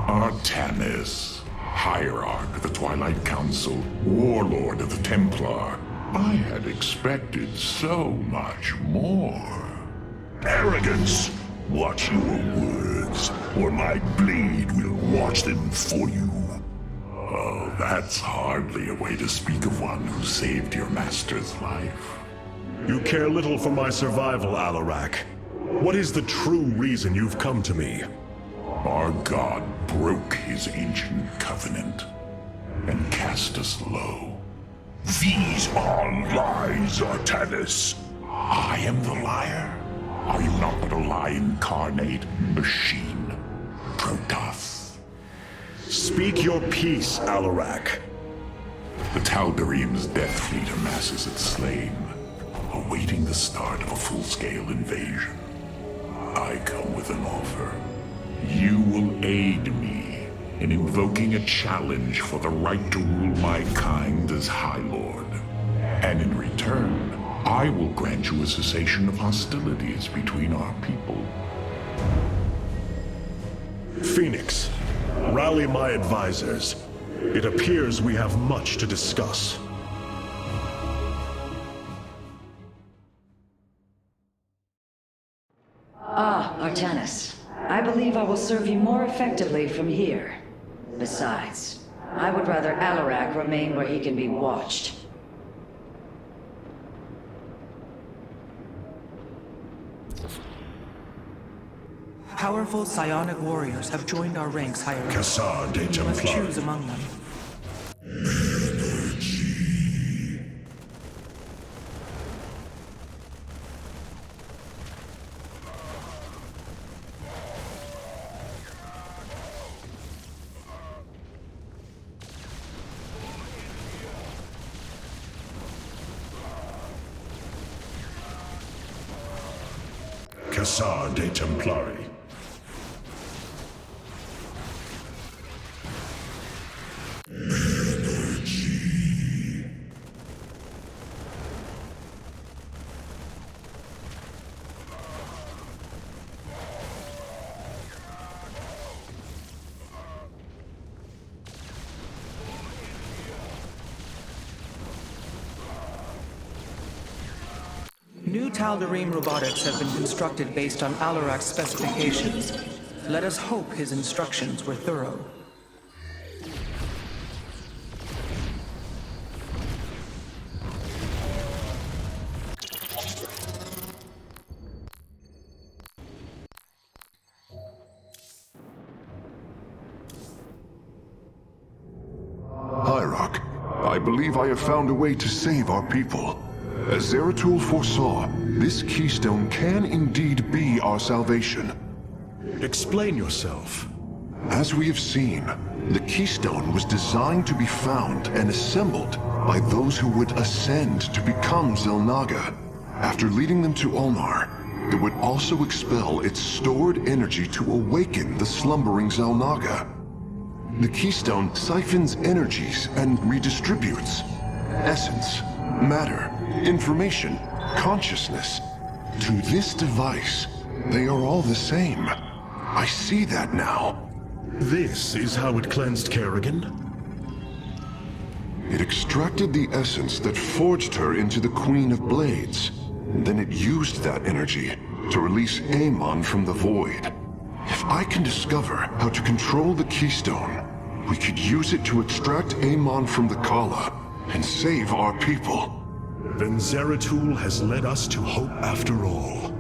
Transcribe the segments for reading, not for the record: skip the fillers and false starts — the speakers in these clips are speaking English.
Artanis, Hierarch of the Twilight Council, Warlord of the Templar. I had expected so much more. Arrogance! Watch your words, or my blade will watch them for you. Oh, that's hardly a way to speak of one who saved your master's life. You care little for my survival, Alarak. What is the true reason you've come to me? Our god broke his ancient covenant and cast us low. These are lies, Artanis. I am the liar? Are you not but a lie incarnate, machine, Protoss? Speak your peace, Alarak. The Tal'Darim's death fleet amasses its slain, awaiting the start of a full-scale invasion. I come with an offer. You will aid me in invoking a challenge for the right to rule my kind as High Lord. And in return, I will grant you a cessation of hostilities between our people. Phoenix, rally my advisors. It appears we have much to discuss. Ah, Artanis. I believe I will serve you more effectively from here. Besides, I would rather Alarak remain where he can be watched. Powerful psionic warriors have joined our ranks, Hierarch. Cassar de You must Templar. choose among them. Cassar de Templari. New Tal'Darim robotics have been constructed based on Alarak's specifications. Let us hope his instructions were thorough. Hierarch, I believe I have found a way to save our people. As Zeratul foresaw, this keystone can indeed be our salvation. Explain yourself. As we have seen, the keystone was designed to be found and assembled by those who would ascend to become Xel'Naga. After leading them to Ulnar, it would also expel its stored energy to awaken the slumbering Xel'Naga. The keystone siphons energies and redistributes essence, matter, information, consciousness. To this device, they are all the same. I see that now. This is how it cleansed Kerrigan? It extracted the essence that forged her into the Queen of Blades. And then it used that energy to release Amon from the void. If I can discover how to control the keystone, we could use it to extract Amon from the Kala and save our people. Then Zeratul has led us to hope after all.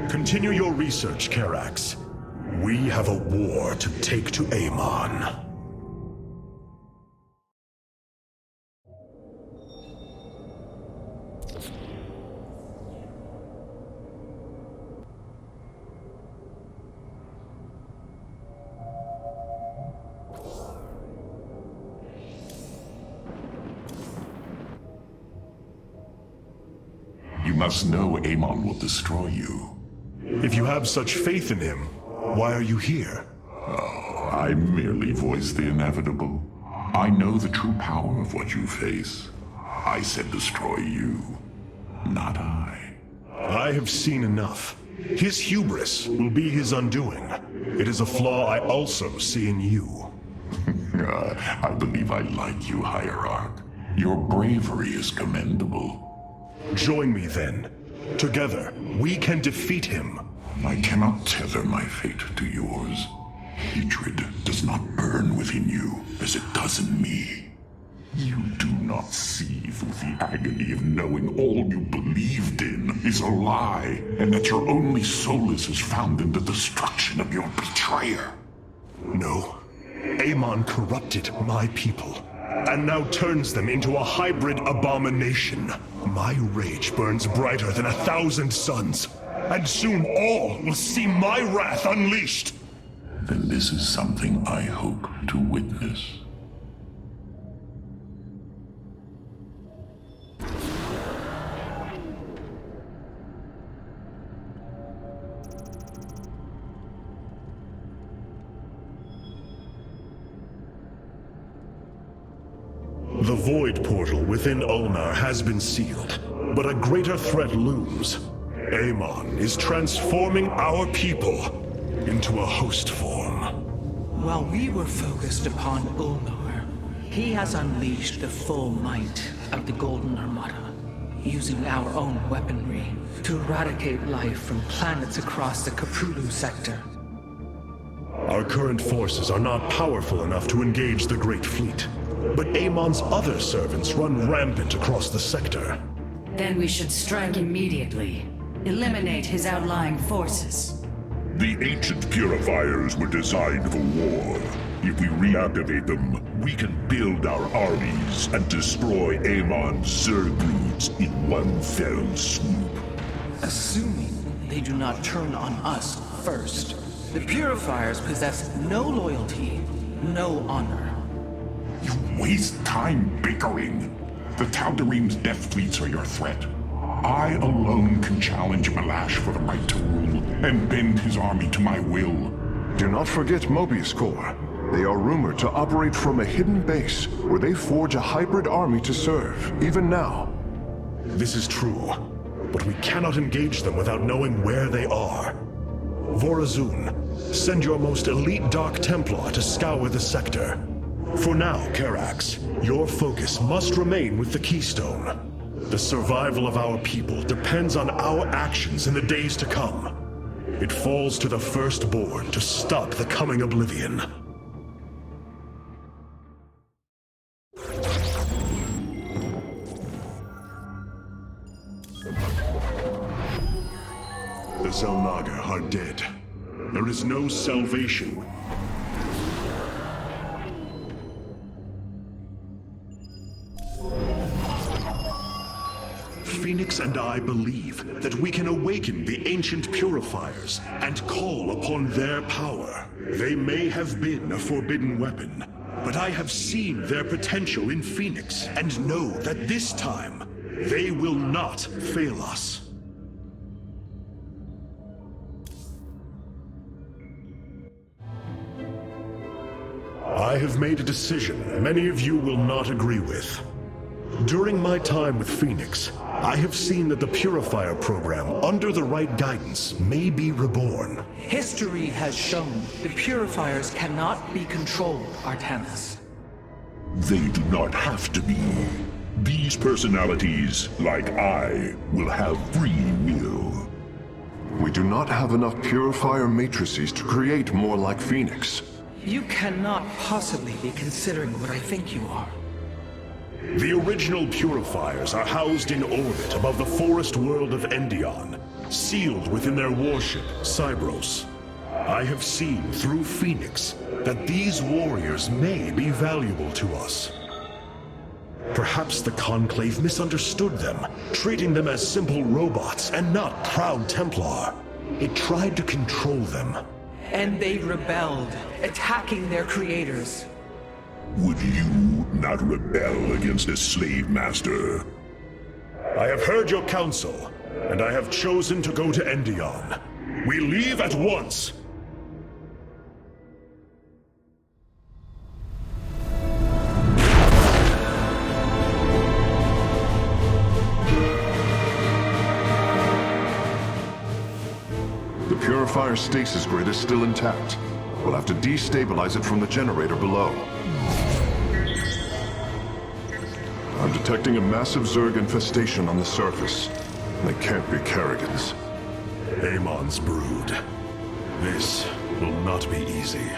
Continue your research, Karax. We have a war to take to Amon. You must know Amon will destroy you. If you have such faith in him, why are you here? Oh, I merely voice the inevitable. I know the true power of what you face. I said destroy you, not I. I have seen enough. His hubris will be his undoing. It is a flaw I also see in you. I believe I like you, Hierarch. Your bravery is commendable. Join me then. Together, we can defeat him. I cannot tether my fate to yours. Hatred does not burn within you as it does in me. You do not see through the agony of knowing all you believed in is a lie, and that your only solace is found in the destruction of your betrayer. No. Amon corrupted my people, and now turns them into a hybrid abomination. My rage burns brighter than 1,000 suns, and soon all will see my wrath unleashed. Then this is something I hope to witness. The Void Portal within Ulnar has been sealed, but a greater threat looms. Amon is transforming our people into a host form. While we were focused upon Ulnar, he has unleashed the full might of the Golden Armada, using our own weaponry to eradicate life from planets across the Caprulu sector. Our current forces are not powerful enough to engage the Great Fleet, but Amon's other servants run rampant across the sector. Then we should strike immediately. Eliminate his outlying forces. The ancient purifiers were designed for war. If we reactivate them, we can build our armies and destroy Amon's Zerg in one fell swoop. Assuming they do not turn on us first. The Purifiers possess no loyalty, no honor. You waste time bickering. The Tal'Darim's death fleets are your threat. I alone can challenge Malash for the right to rule and bend his army to my will. Do not forget Mobius Corps. They are rumored to operate from a hidden base where they forge a hybrid army to serve, even now. This is true, but we cannot engage them without knowing where they are. Vorazun, send your most elite Dark Templar to scour the sector. For now, Karax, your focus must remain with the Keystone. The survival of our people depends on our actions in the days to come. It falls to the Firstborn to stop the coming oblivion. The Xel'Naga are dead. There is no salvation. Phoenix and I believe that we can awaken the ancient purifiers and call upon their power. They may have been a forbidden weapon, but I have seen their potential in Phoenix and know that this time they will not fail us. I have made a decision many of you will not agree with. During my time with Phoenix, I have seen that the Purifier program, under the right guidance, may be reborn. History has shown the Purifiers cannot be controlled, Artanis. They do not have to be. These personalities, like I, will have free will. We do not have enough Purifier matrices to create more like Phoenix. You cannot possibly be considering what I think you are. The original Purifiers are housed in orbit above the forest world of Endion, sealed within their warship, Cybros. I have seen through Phoenix that these warriors may be valuable to us. Perhaps the Conclave misunderstood them, treating them as simple robots and not proud Templar. It tried to control them. And they rebelled, attacking their creators. Would you not rebel against a slave master? I have heard your counsel, and I have chosen to go to Endion. We leave at once! The purifier stasis grid is still intact. We'll have to destabilize it from the generator below. I'm detecting a massive Zerg infestation on the surface. They can't be Kerrigan's. Amon's brood. This will not be easy.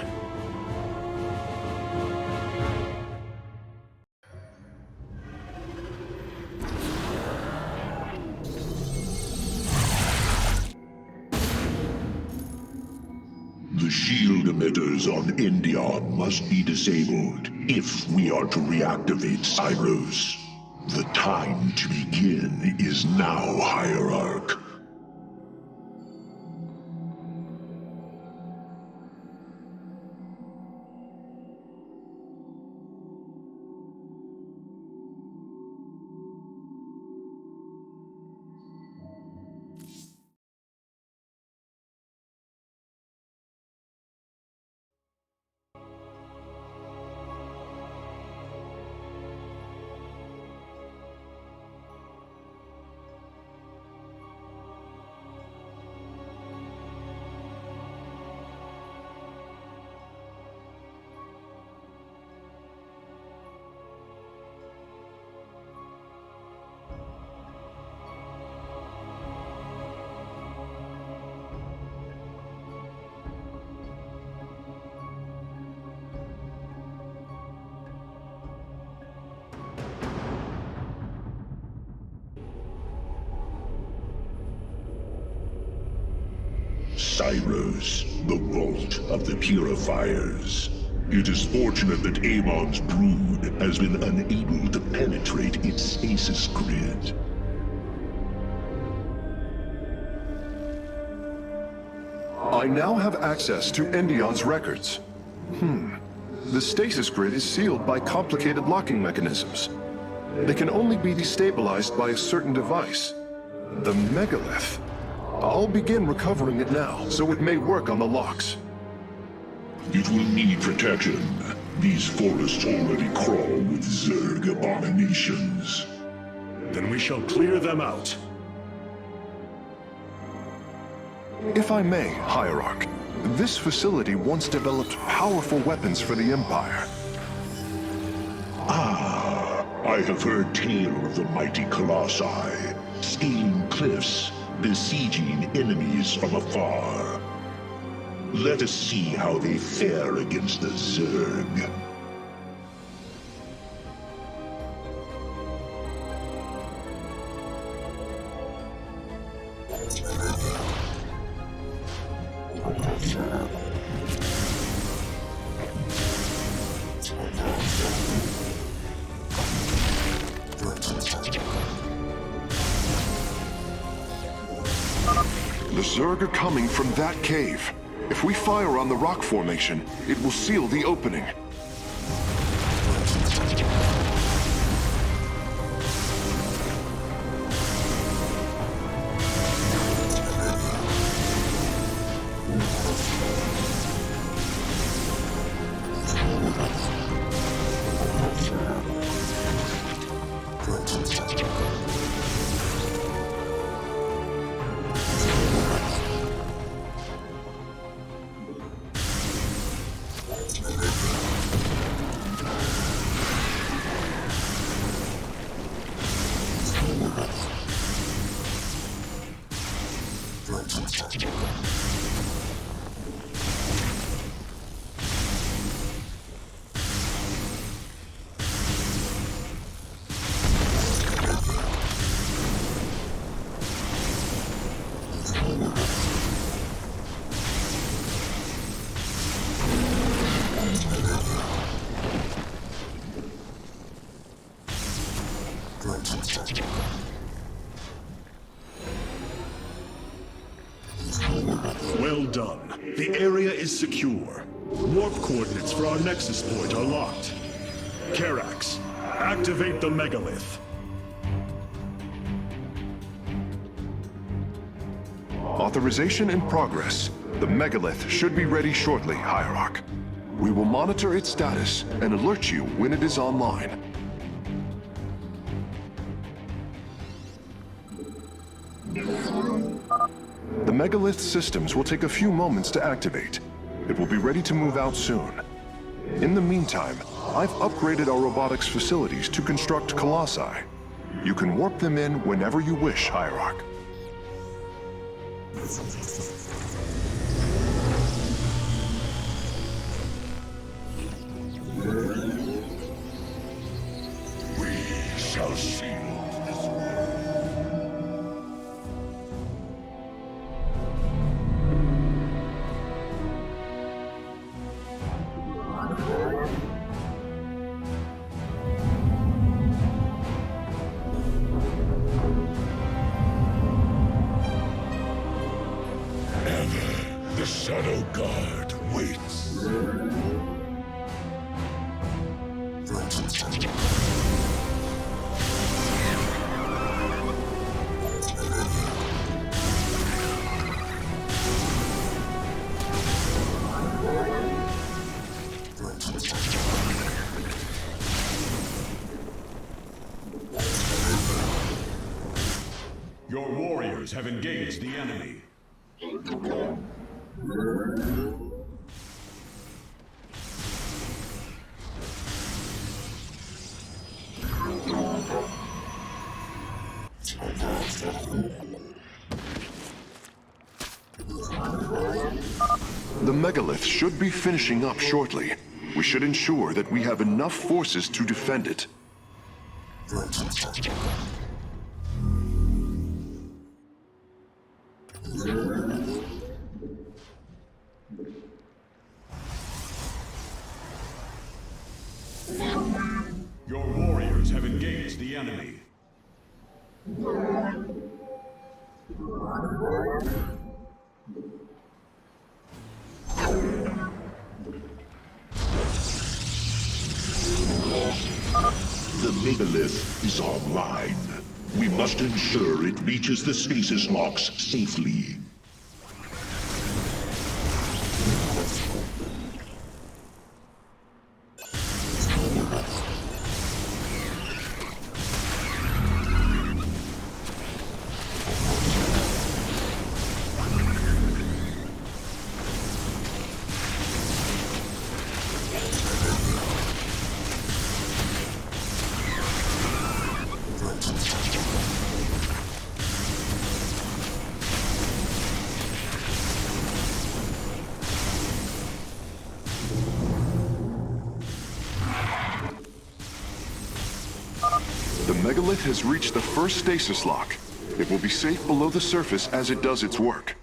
The shield emitters on Endion must be disabled if we are to reactivate Cyros. The time to begin is now, Hierarch. Cyros, the vault of the purifiers. It is fortunate that Amon's brood has been unable to penetrate its stasis grid. I now have access to Endion's records. The stasis grid is sealed by complicated locking mechanisms. They can only be destabilized by a certain device. The megalith. I'll begin recovering it now, so it may work on the locks. It will need protection. These forests already crawl with Zerg abominations. Then we shall clear them out. If I may, Hierarch, this facility once developed powerful weapons for the Empire. I have heard tale of the mighty colossi, scaling cliffs, besieging enemies from afar. Let us see how they fare against the Zerg. The Zerg are coming from that cave. If we fire on the rock formation, it will seal the opening. Well done. The area is secure. Warp coordinates for our nexus point are locked. Karax, activate the megalith. Authorization in progress. The megalith should be ready shortly, Hierarch. We will monitor its status and alert you when it is online. The megalith systems will take a few moments to activate. It will be ready to move out soon. In the meantime, I've upgraded our robotics facilities to construct colossi. You can warp them in whenever you wish, Hierarch. We shall shield this world. Ever the Shadow Guard waits. Your warriors have engaged the enemy. The megalith should be finishing up shortly. We should ensure that we have enough forces to defend it. Your warriors have engaged the enemy. The megalith is online. We must ensure it reaches the stasis locks safely. The megalith has reached the first stasis lock. It will be safe below the surface as it does its work.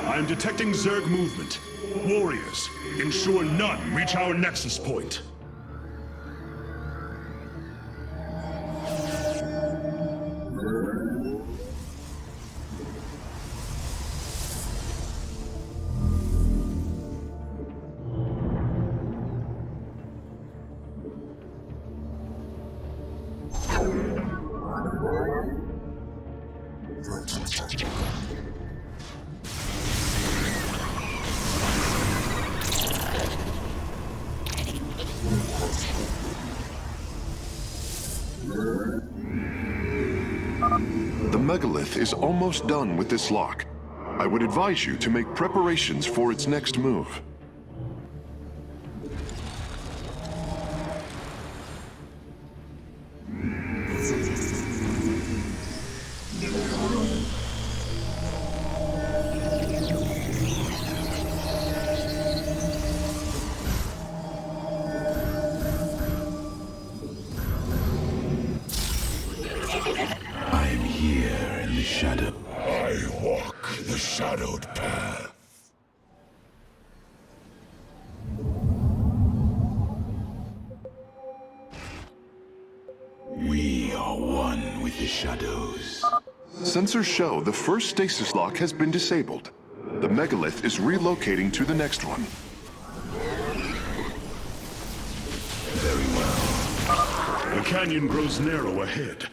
I'm detecting Zerg movement. Warriors, ensure none reach our nexus point. The megalith is almost done with this lock. I would advise you to make preparations for its next move. I'm here. shadowed path. We are one with the shadows. Sensors show the first stasis lock has been disabled. The megalith is relocating to the next one. Very well. The canyon grows narrow ahead.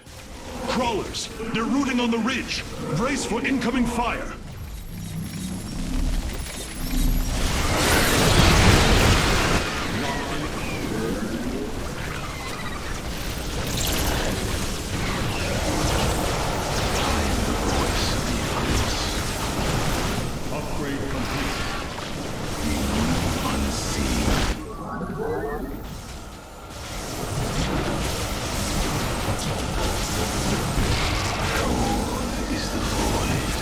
Crawlers! They're rooting on the ridge! Brace for incoming fire! Upgrade complete. Is the void.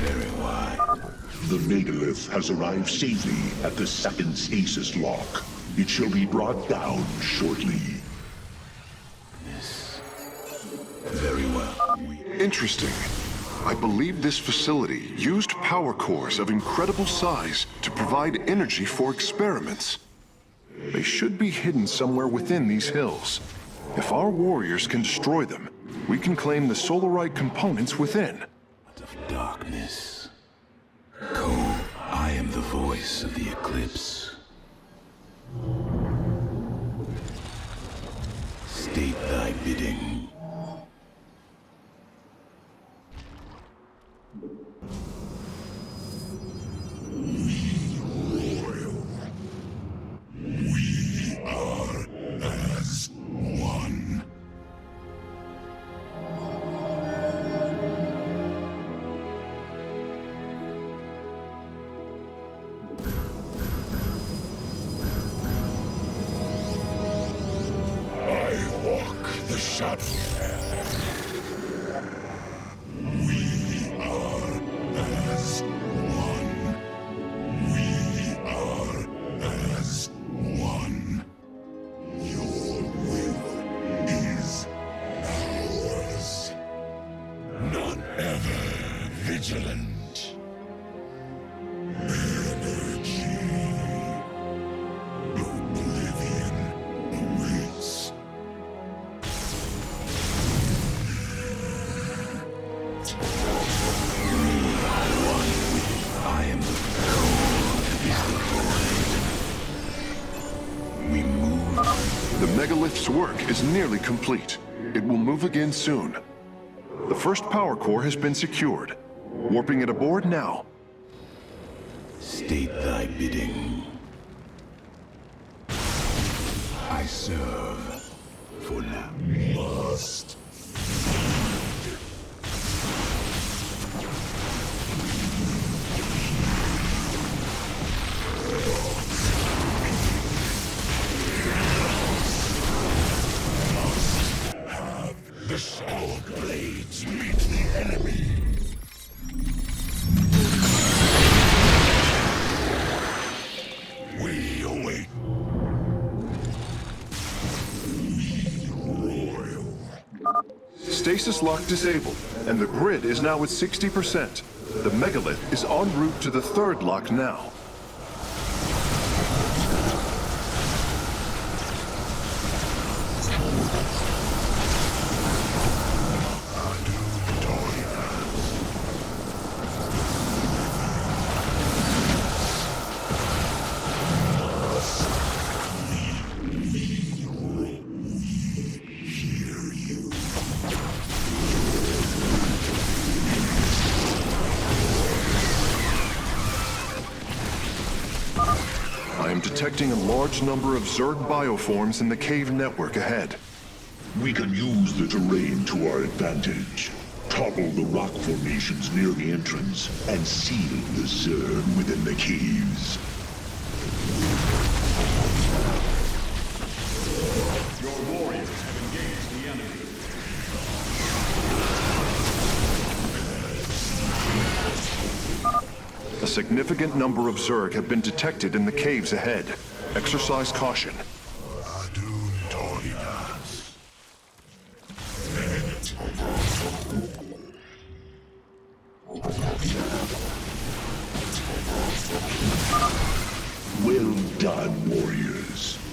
Very wide. The megalith has arrived safely at the second stasis lock. It shall be brought down shortly. Very well. Interesting. I believe this facility used power cores of incredible size to provide energy for experiments. They should be hidden somewhere within these hills. If our warriors can destroy them, we can claim the solarite components within. Of darkness. Ko, I am the voice of the eclipse. State thy bidding. The shadow path. We are as one. We are as one. Your will is ours. Not ever vigilant. Energy. Oblivion awaits. I am the cold is the void. We move. The megalith's work is nearly complete. It will move again soon. The first power core has been secured. Warping it aboard now. State thy bidding. I serve for now. Must. The sword blades meet the enemy. We await. We royal. Stasis lock disabled, and the grid is now at 60%. The megalith is en route to the third lock now. I am detecting a large number of Zerg bioforms in the cave network ahead. We can use the terrain to our advantage. Topple the rock formations near the entrance and seal the Zerg within the caves. Your warriors have engaged the enemy. A significant number of Zerg have been detected in the caves ahead. Exercise caution. Adun Torina.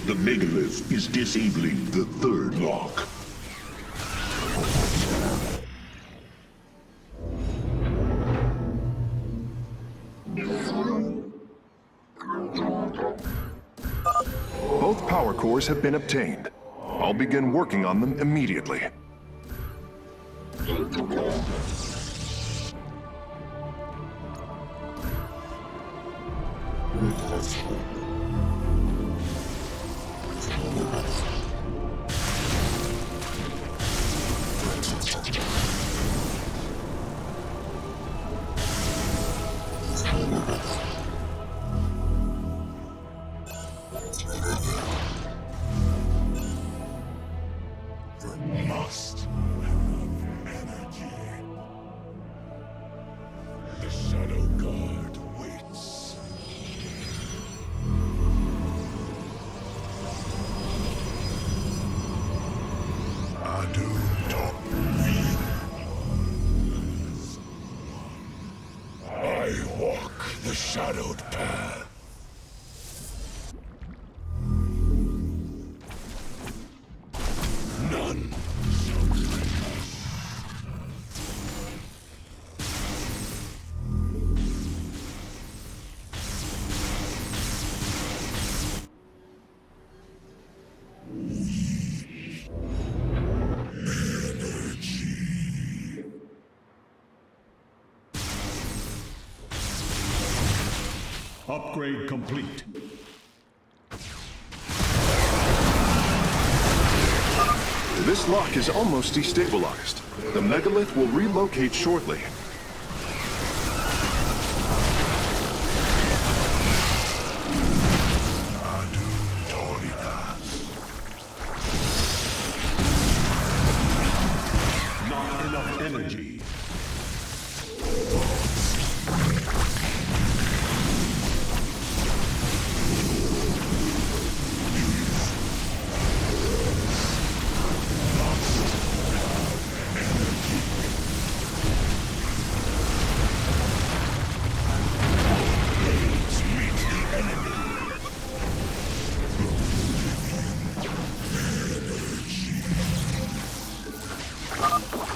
The megalith is disabling the third lock. Both power cores have been obtained. I'll begin working on them immediately. Must have energy. The Shadow Guard waits. Adu top me. I walk the shadowed path. None shall perish. Upgrade complete. This lock is almost destabilized. The megalith will relocate shortly. Not enough energy.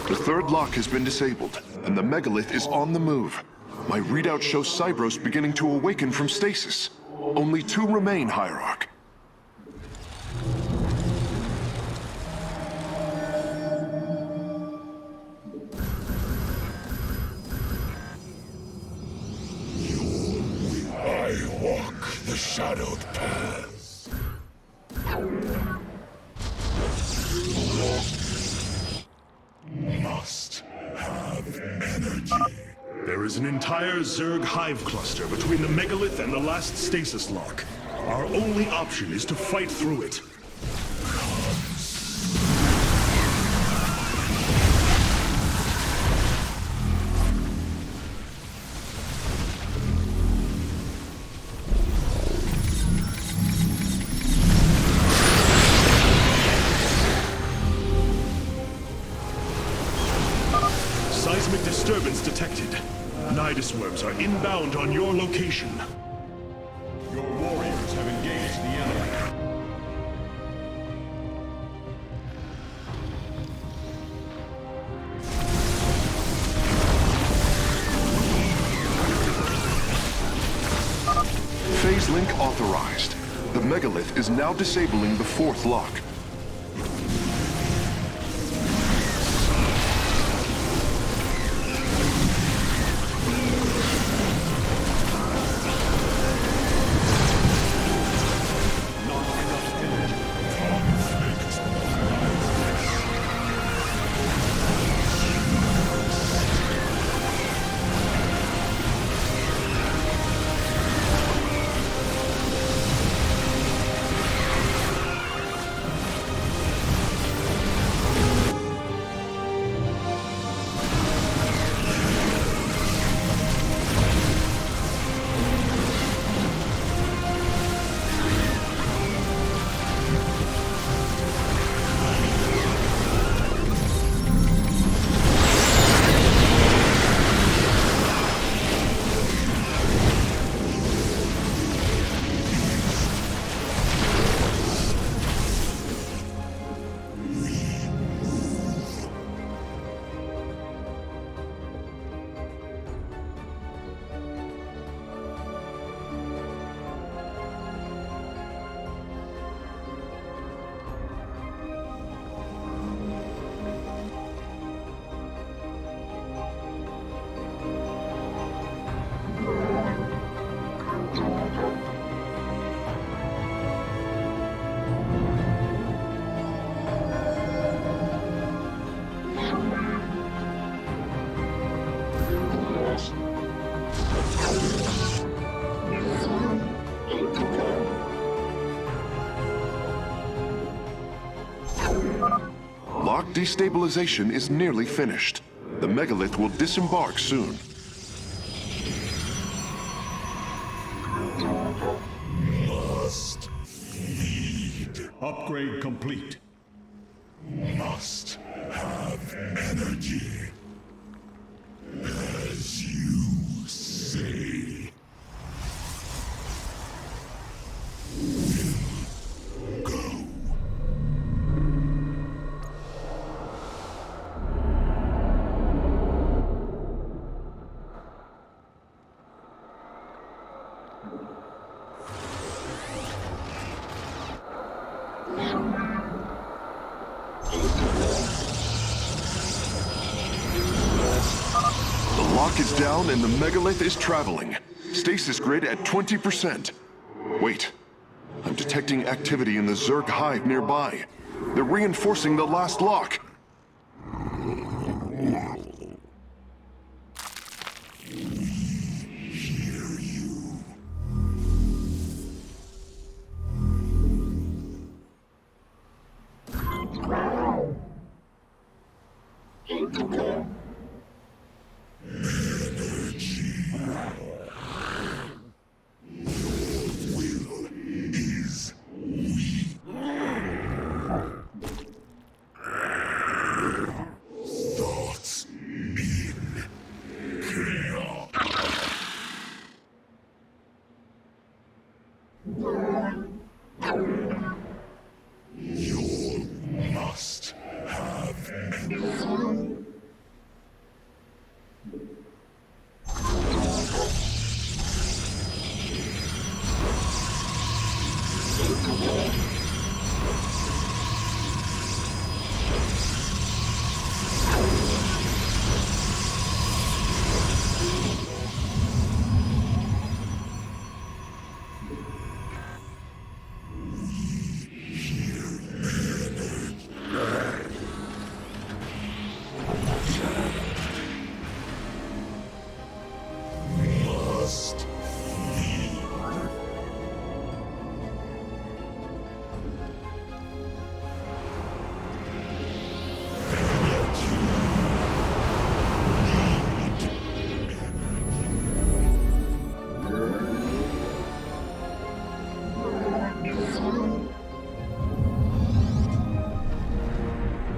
The third lock has been disabled, and the megalith is on the move. My readout shows Cybros beginning to awaken from stasis. Only 2 remain, Hierarch. I walk the shadowed path. Must have energy. There is an entire Zerg hive cluster between the megalith and the last stasis lock. Our only option is to fight through it. Seismic disturbance detected. Nidus worms are inbound on your location. Your warriors have engaged the enemy. Phase link authorized. The megalith is now disabling the 4th lock. lock destabilization is nearly finished. The megalith will disembark soon. Must feed. Upgrade complete. Must have energy. As you say. Go. The lock is down and the megalith is traveling. Stasis grid at 20%. Wait. I'm detecting activity in the Zerg hive nearby. They're reinforcing the last lock. Thoughts in chaos. You must have energy. Must feed.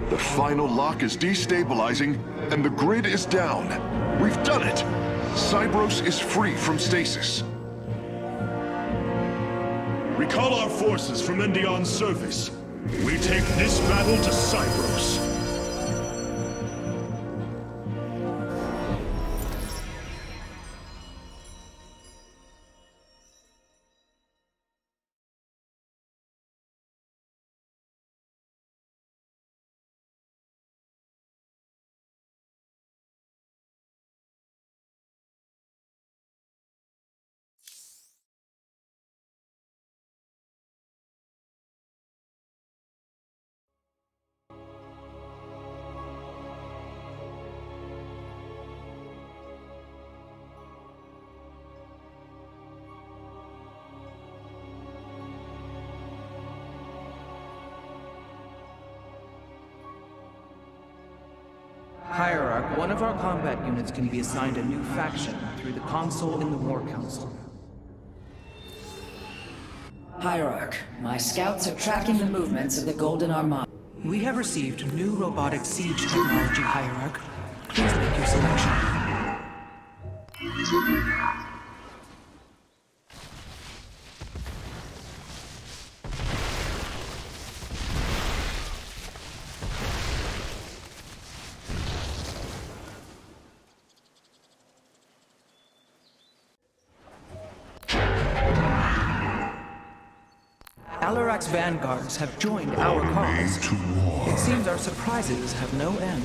The final lock is destabilizing, and the grid is down. We've done it! Cybros is free from stasis. Recall our forces from Endion's surface. We take this battle to Cybros. Hierarch, one of our combat units can be assigned a new faction through the console in the War Council. Hierarch, my scouts are tracking the movements of the Golden Armada. We have received new robotic siege technology, Hierarch. Please make your selection. Alarak's vanguards have joined our cause. To war. It seems our surprises have no end.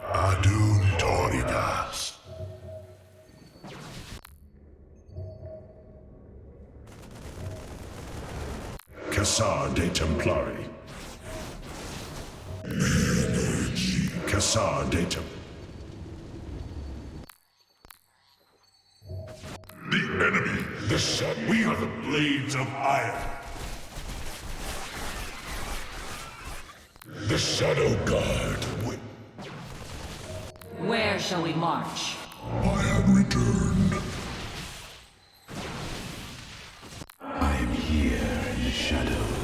Adun Torigas. Cassar de Templari. Cassar de Templari. The enemy, We are the Blades of Iron. The Shadow Guard. Where shall we march? I have returned. I am here in the shadows.